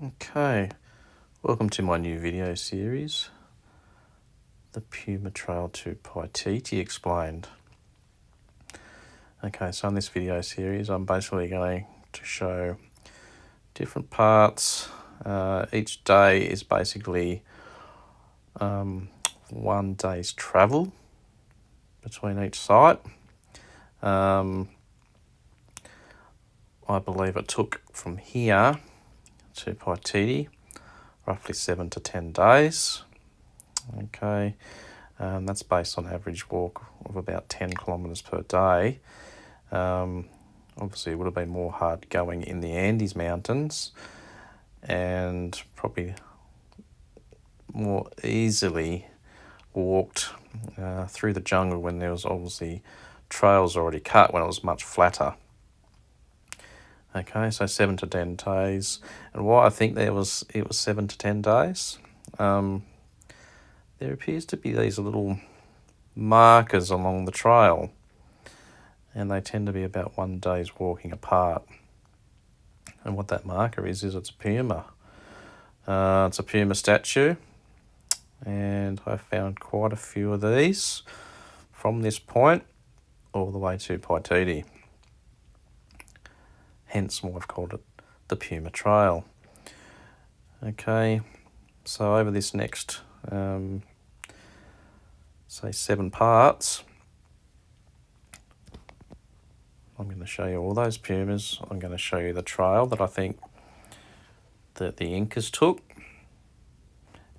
Okay, welcome to my new video series, the Puma Trail to Paititi Explained. Okay, so in this video series I'm basically going to show different parts. Each day is basically 1 day's travel between each site. I believe it took from here to Paititi roughly 7 to 10 days. Okay, that's based on average walk of about 10 kilometres per day. Obviously it would have been more hard going in the Andes Mountains and probably more easily walked through the jungle when there was obviously trails already cut, when it was much flatter. Okay, so 7 to 10 days. And why I think it was 7 to 10 days, there appears to be these little markers along the trail, and they tend to be about 1 day's walking apart. And what that marker is it's a puma. It's a puma statue, and I found quite a few of these from this point all the way to Paititi. Hence why I've called it the Puma Trail. Okay, so over this next, say 7 parts, I'm going to show you all those pumas. I'm going to show you the trail that I think that the Incas took,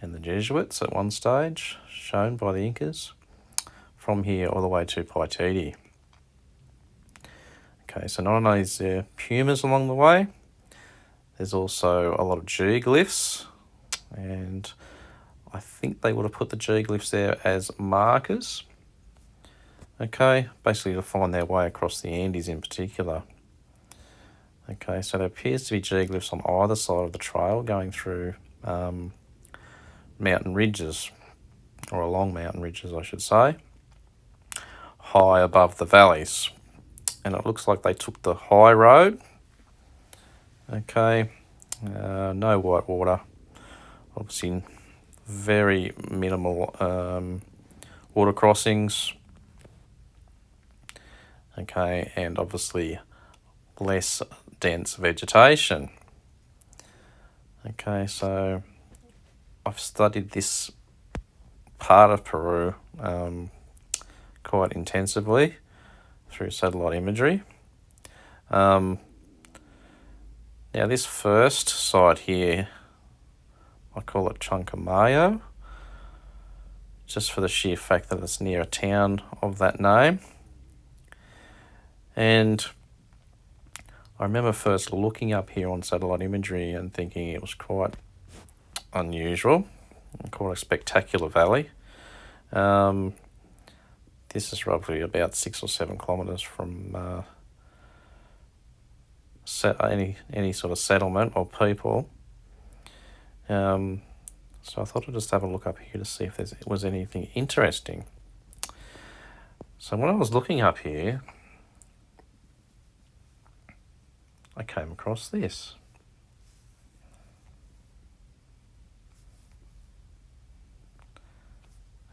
and the Jesuits at one stage, shown by the Incas, from here all the way to Paititi. Okay, so not only is there pumas along the way, there's also a lot of geoglyphs, and I think they would have put the geoglyphs there as markers. Okay, basically to find their way across the Andes in particular. Okay, so there appears to be geoglyphs on either side of the trail going through mountain ridges, or along mountain ridges I should say, high above the valleys. And it looks like they took the high road. Okay, no white water, obviously very minimal water crossings. Okay, and obviously less dense vegetation. Okay, so I've studied this part of Peru quite intensively through satellite imagery. Now this first site here, I call it Chuncumayo, just for the sheer fact that it's near a town of that name. And I remember first looking up here on satellite imagery and thinking it was quite unusual, quite a spectacular valley. This is roughly about 6 or 7 kilometres from any sort of settlement or people. So I thought I'd just have a look up here to see if there was anything interesting. So when I was looking up here, I came across this.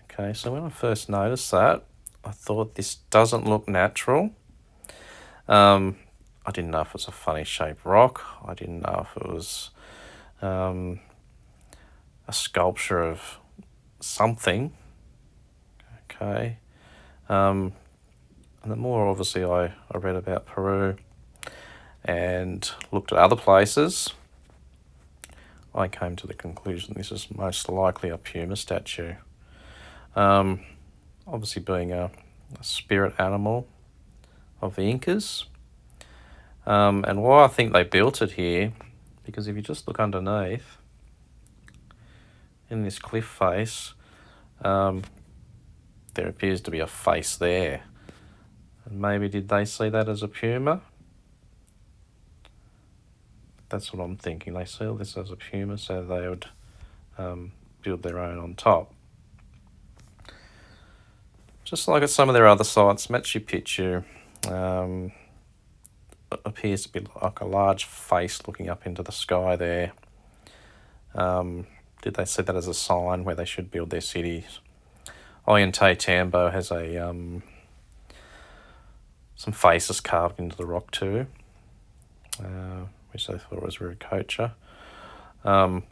Okay, so when I first noticed that, I thought this doesn't look natural. I didn't know if it was a funny shaped rock. I didn't know if it was a sculpture of something. Okay. And the more obviously I read about Peru and looked at other places, I came to the conclusion this is most likely a puma statue. Obviously being a spirit animal of the Incas. And why I think they built it here, because if you just look underneath, in this cliff face, there appears to be a face there. And maybe did they see that as a puma? That's what I'm thinking. They see this as a puma, so they would build their own on top. Just like at some of their other sites, Machu Picchu appears to be like a large face looking up into the sky there. Did they see that as a sign where they should build their cities? Ollantaytambo has some faces carved into the rock too, which they thought was Viracocha. Now,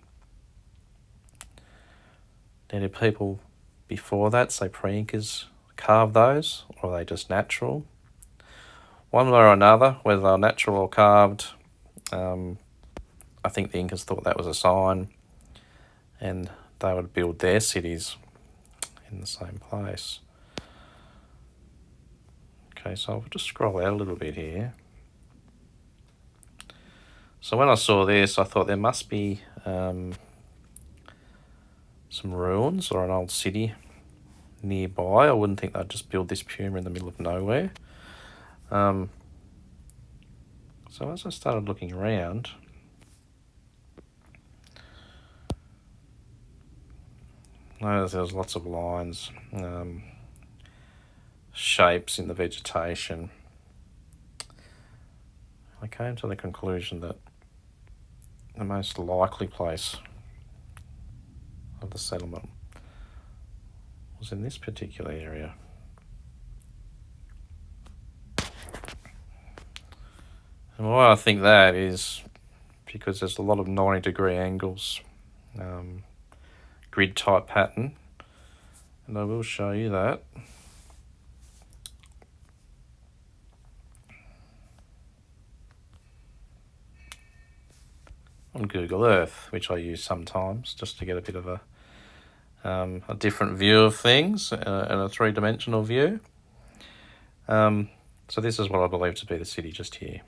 did people before that, say pre-Incas, carve those, or are they just natural? One way or another, whether they're natural or carved, I think the Incas thought that was a sign, and they would build their cities in the same place. Okay, so I'll just scroll out a little bit here. So when I saw this, I thought there must be some ruins or an old city nearby. I wouldn't think they'd just build this Puma in the middle of nowhere. So as I started looking around, noticed there was lots of lines, shapes in the vegetation. I came to the conclusion that the most likely place of the settlement was in this particular area. And why I think that is because there's a lot of 90-degree angles, grid type pattern, and I will show you that. On Google Earth, which I use sometimes just to get a bit of a different view of things and a three-dimensional view. So this is what I believe to be the city just here.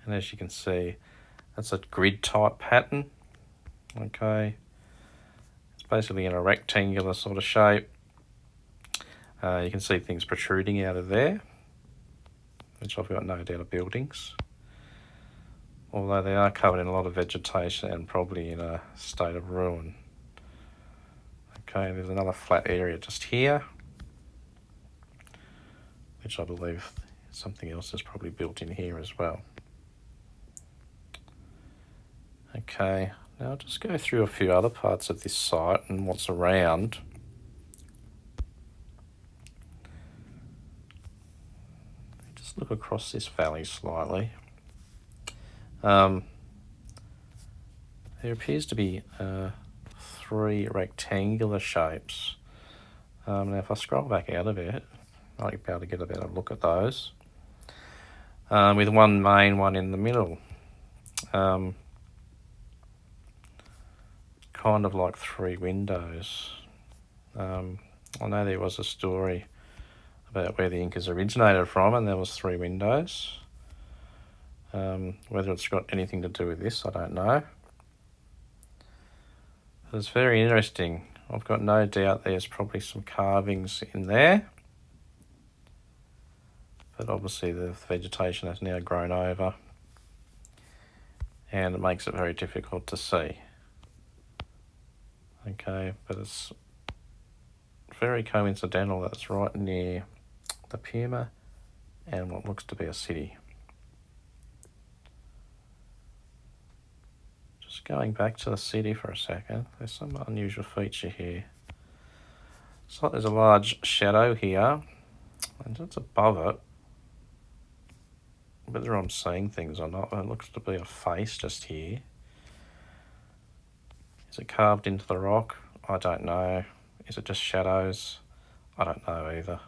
And as you can see, that's a grid type pattern. Okay. It's basically in a rectangular sort of shape. You can see things protruding out of there, which I've got no doubt are buildings. Although they are covered in a lot of vegetation and probably in a state of ruin. Okay, there's another flat area just here, which I believe something else is probably built in here as well. Okay, now I'll just go through a few other parts of this site and what's around. Just look across this valley slightly. There appears to be 3 rectangular shapes. Now if I scroll back out of it, I'll be able to get a better look at those. With one main one in the middle. Kind of like 3 windows. I know there was a story about where the Incas originated from, and there was 3 windows. Whether it's got anything to do with this, I don't know. It's very interesting. I've got no doubt there's probably some carvings in there. But obviously the vegetation has now grown over, and it makes it very difficult to see. Okay, but it's very coincidental that it's right near the Puma and what looks to be a city. Just going back to the city for a second, there's some unusual feature here. So there's a large shadow here, and just above it, whether I'm seeing things or not, it looks to be a face just here. Is it carved into the rock? I don't know. Is it just shadows? I don't know either.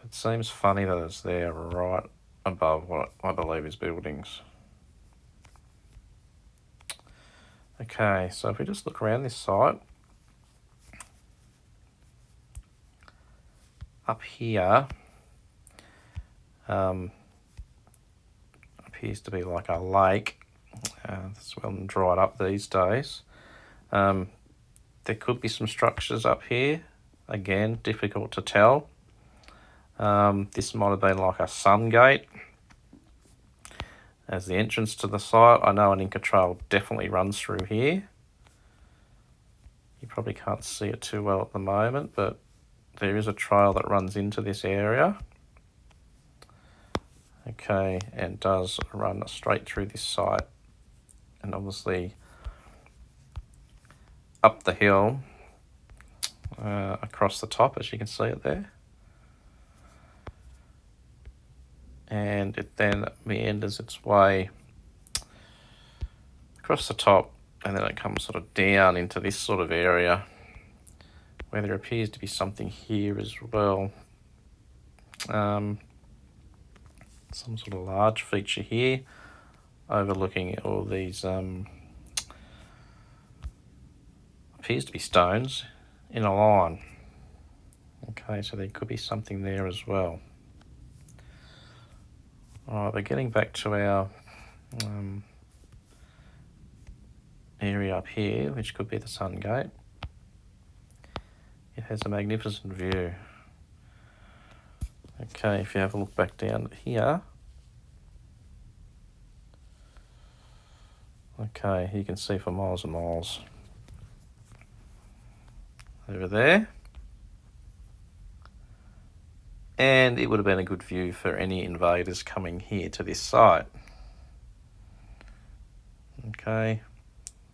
It seems funny that it's there right above what I believe is buildings. Okay, so if we just look around this site, up here appears to be like a lake. It's well dried up these days. There could be some structures up here. Again, difficult to tell. This might have been like a sun gate as the entrance to the site. I know an Inca Trail definitely runs through here. You probably can't see it too well at the moment, but there is a trail that runs into this area. Okay, and does run straight through this site. And obviously up the hill across the top, as you can see it there. And it then meanders its way across the top, and then it comes sort of down into this sort of area where there appears to be something here as well. Some sort of large feature here overlooking all these appears to be stones in a line. Okay, so there could be something there as well. Alright, we're getting back to our area up here, which could be the Sun Gate. It has a magnificent view. Okay, if you have a look back down here, okay, you can see for miles and miles over there. And it would have been a good view for any invaders coming here to this site. Okay,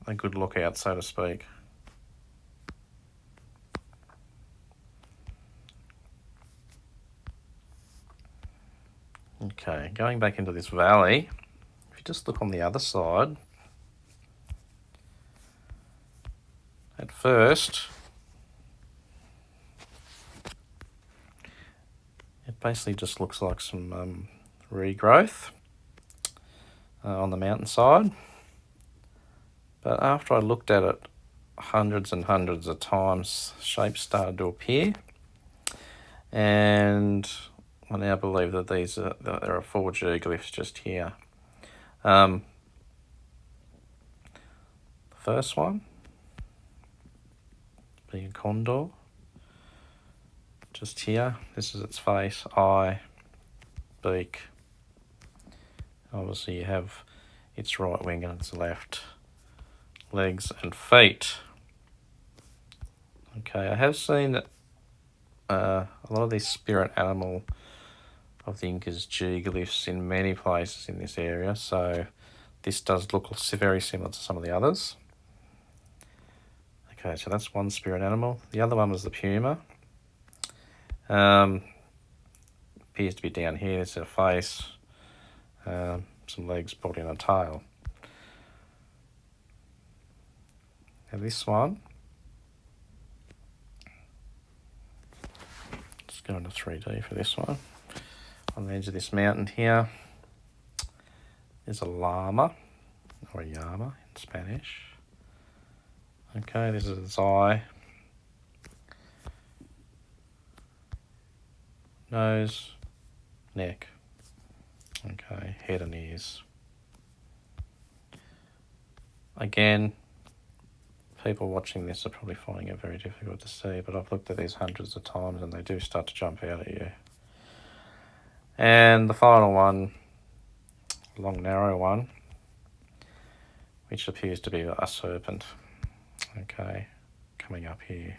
a good lookout, so to speak. Okay, going back into this valley, if you just look on the other side, at first, it basically just looks like some regrowth on the mountainside. But after I looked at it hundreds and hundreds of times, shapes started to appear. And I now believe that there are 4 geoglyphs just here. The first one being a condor, just here. This is its face, eye, beak. Obviously you have its right wing and its left, legs and feet. Okay, I have seen a lot of these spirit animal of the Incas geoglyphs in many places in this area, so this does look very similar to some of the others. Okay, so that's one spirit animal. The other one was the Puma. Appears to be down here. It's a face, some legs, body and a tail. Now this one, let's go into 3D for this one. On the edge of this mountain here is a llama, or a llama in Spanish. Okay, this is its eye, nose, neck, okay, head and ears. Again, people watching this are probably finding it very difficult to see, but I've looked at these hundreds of times and they do start to jump out at you. And the final one, long narrow one, which appears to be a serpent, okay, coming up here.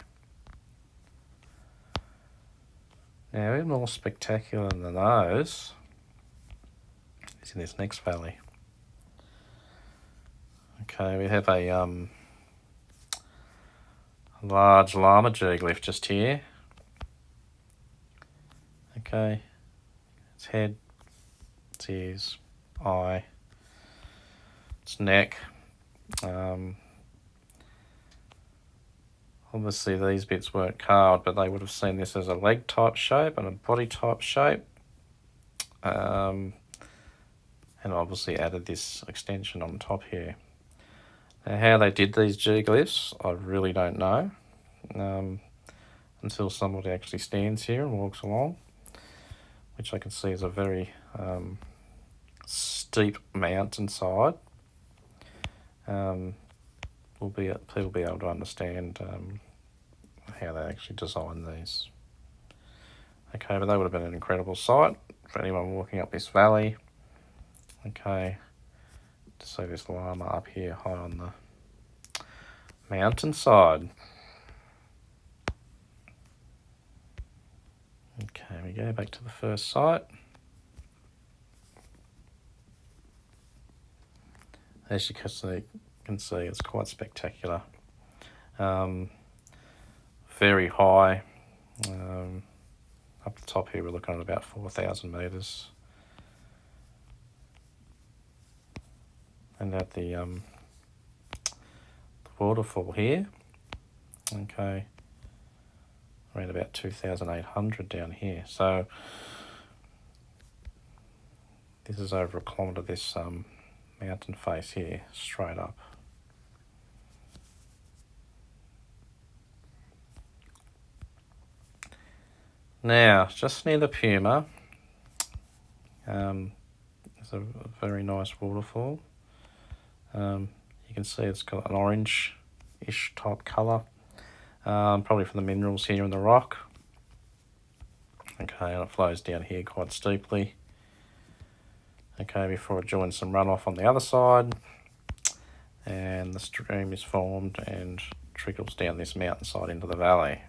Now, even more spectacular than those is in this next valley. Okay, we have a large llama geoglyph just here. Okay, its head, its ears, eye, its neck. Obviously these bits weren't carved, but they would have seen this as a leg type shape and a body type shape. And obviously added this extension on top here. Now how they did these geoglyphs, I really don't know. Until somebody actually stands here and walks along, which I can see is a very steep mountainside. People will be able to understand how they actually designed these. Okay, but they would have been an incredible sight for anyone walking up this valley. Okay, to see this llama up here high on the mountainside. Okay, we go back to the first site. As you can see, it's quite spectacular. Very high. Up the top here, we're looking at about 4,000 metres. And at the waterfall here, okay, around about 2,800 down here. So this is over a kilometre, this mountain face here, straight up. Now, just near the Puma, there's a very nice waterfall. You can see it's got an orange-ish type colour, probably from the minerals here in the rock. Okay, and it flows down here quite steeply. Okay, before it joins some runoff on the other side, and the stream is formed and trickles down this mountainside into the valley.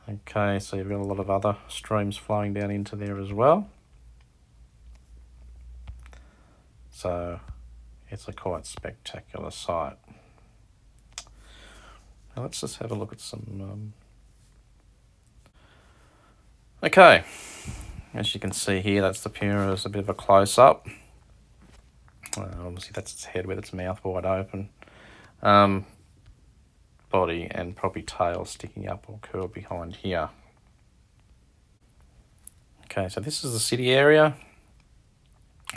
Okay, so you've got a lot of other streams flowing down into there as well. So it's a quite spectacular sight. Now let's just have a look at some... Okay, as you can see here, that's the Puma. It's a bit of a close-up. Obviously that's its head with its mouth wide open. Body and probably tail sticking up or curled behind here. Okay, so this is the city area.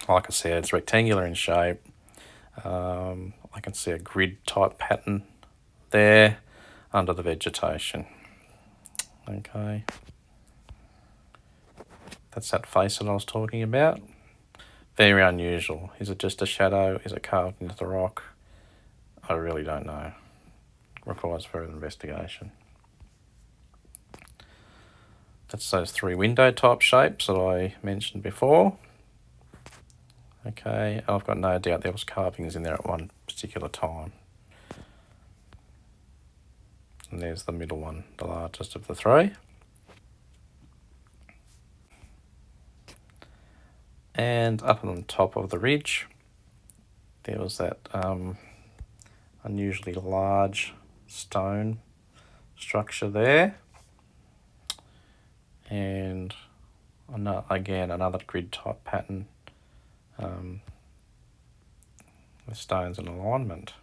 Like I said, it's rectangular in shape. I can see a grid type pattern there under the vegetation. Okay, that's that face that I was talking about. Very unusual. Is it just a shadow? Is it carved into the rock? I really don't know. Requires further investigation. That's those three window type shapes that I mentioned before. Okay, I've got no doubt there was carvings in there at one particular time. And there's the middle one, the largest of the three. And up on the top of the ridge, there was that unusually large stone structure there. And another grid type pattern with stones in alignment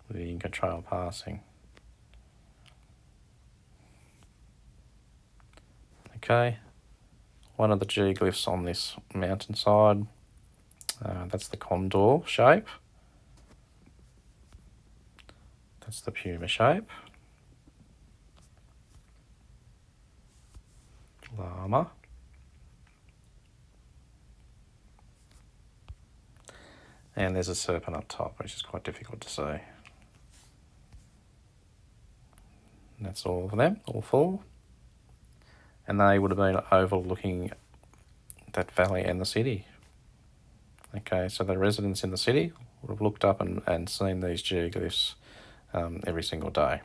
with the Inca Trail passing. Okay, one of the geoglyphs on this mountainside, that's the condor shape. That's the Puma shape. Llama. And there's a serpent up top, which is quite difficult to see. And that's all of them, all four. And they would have been overlooking that valley and the city. Okay, so the residents in the city would have looked up and seen these geoglyphs every single day.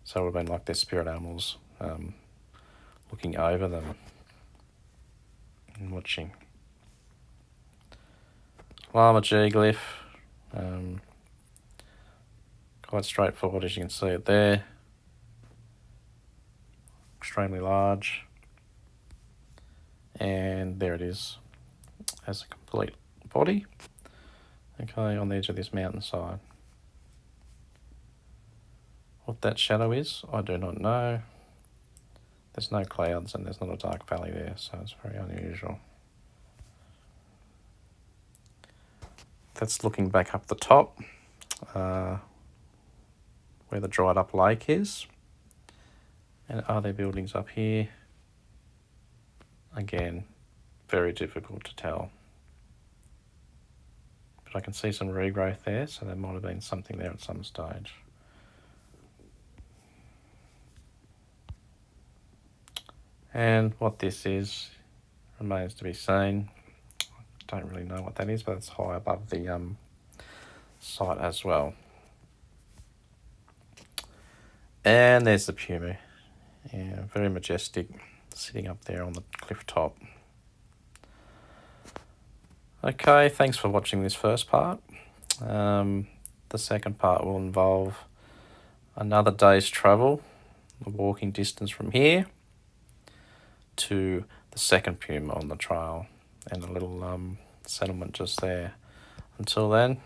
So it would have been like their spirit animals looking over them and watching. Llama geoglyph, quite straightforward as you can see it there. Extremely large, and there it is as a complete body, okay, on the edge of this mountainside. What that shadow is, I do not know. There's no clouds and there's not a dark valley there, so it's very unusual. That's looking back up the top, where the dried up lake is. And are there buildings up here? Again, very difficult to tell. But I can see some regrowth there, so there might have been something there at some stage. And what this is remains to be seen. I don't really know what that is, but it's high above the site as well. And there's the Puma. Yeah, very majestic, sitting up there on the cliff top. Okay, thanks for watching this first part. the second part will involve another day's travel, the walking distance from here to the second Puma on the trail, and a little settlement just there. Until then,